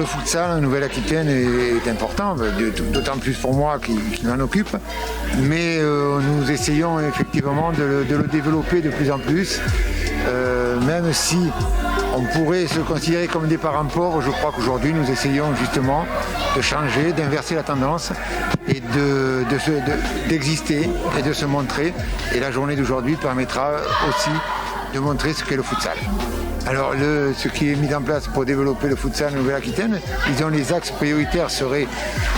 futsal en Nouvelle-Aquitaine est important, d'autant plus pour moi qui m'en occupe. Mais nous essayons effectivement de le développer de plus en plus, même si on pourrait se considérer comme des parents pauvres. Je crois qu'aujourd'hui nous essayons justement de changer, d'inverser la tendance et d'exister et de se montrer. Et la journée d'aujourd'hui permettra aussi de montrer ce qu'est le futsal. Alors ce qui est mis en place pour développer le futsal en Nouvelle-Aquitaine, disons les axes prioritaires seraient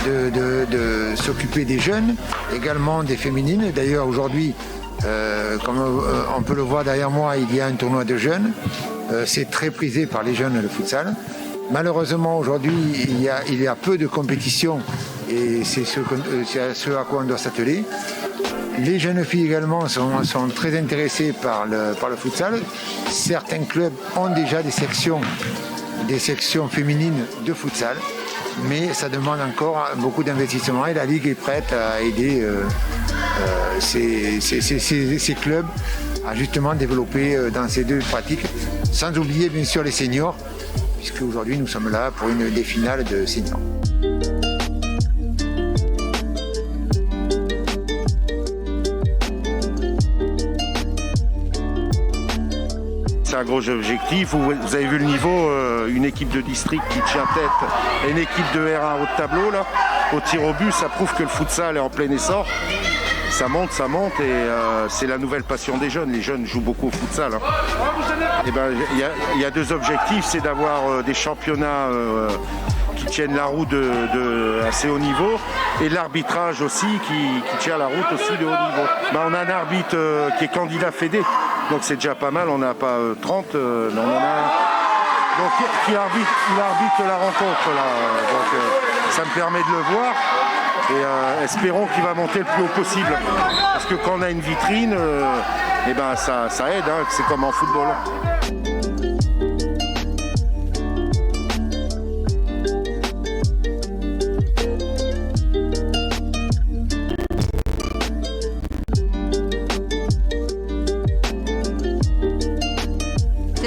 de s'occuper des jeunes, également des féminines. D'ailleurs aujourd'hui, comme on peut le voir derrière moi, il y a un tournoi de jeunes. C'est très prisé par les jeunes le futsal. Malheureusement aujourd'hui il y a peu de compétitions et c'est ce à quoi on doit s'atteler. Les jeunes filles également sont très intéressées par le futsal. Certains clubs ont déjà des sections féminines de futsal, mais ça demande encore beaucoup d'investissement et la Ligue est prête à aider ces clubs à justement développer dans ces deux pratiques, sans oublier bien sûr les seniors, puisque aujourd'hui nous sommes là pour des finales de seniors. C'est un gros objectif. Vous avez vu le niveau, une équipe de district qui tient tête et une équipe de R1 haut de tableau là, au tir au but, ça prouve que le futsal est en plein essor. Ça monte et c'est la nouvelle passion des jeunes. Les jeunes jouent beaucoup au futsal. Et ben, il y a deux objectifs, c'est d'avoir des championnats qui tiennent la route de assez haut niveau et l'arbitrage aussi qui tient la route aussi de haut niveau. Ben, on a un arbitre qui est candidat fédé, donc c'est déjà pas mal. On n'a pas 30, on en a un. Donc il arbitre la rencontre là. Donc ça me permet de le voir. Et espérons qu'il va monter le plus haut possible. Parce que quand on a une vitrine, et ben ça aide, hein, c'est comme en football.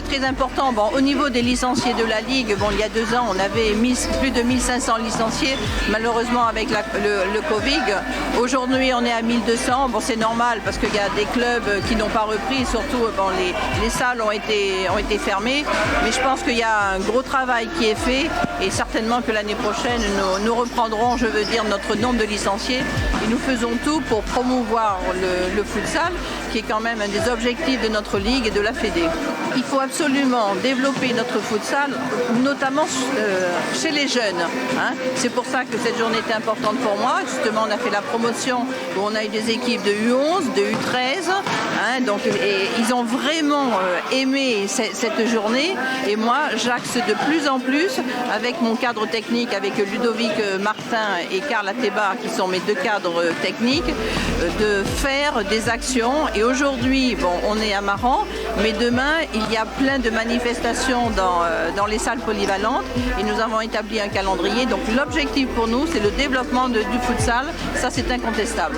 Très important. Bon, au niveau des licenciés de la Ligue, bon, il y a 2 ans, on avait plus de 1500 licenciés, malheureusement avec le Covid. Aujourd'hui, on est à 1200. Bon, c'est normal parce qu'il y a des clubs qui n'ont pas repris, surtout bon, les salles ont été fermées. Mais je pense qu'il y a un gros travail qui est fait et certainement que l'année prochaine, nous reprendrons, je veux dire, notre nombre de licenciés et nous faisons tout pour promouvoir le futsal, qui est quand même un des objectifs de notre Ligue et de la Fédé. Il faut absolument développer notre futsal, notamment chez les jeunes. Hein. C'est pour ça que cette journée était importante pour moi. Justement, on a fait la promotion où on a eu des équipes de U11, de U13. Hein, donc, et ils ont vraiment aimé cette journée. Et moi, j'axe de plus en plus avec mon cadre technique, avec Ludovic Martin et Karl Ateba, qui sont mes 2 cadres techniques, de faire des actions. Et aujourd'hui, bon, on est à Maran, mais demain, il y a plein de manifestations dans les salles polyvalentes et nous avons établi un calendrier. Donc l'objectif pour nous, c'est le développement du futsal. Ça, c'est incontestable.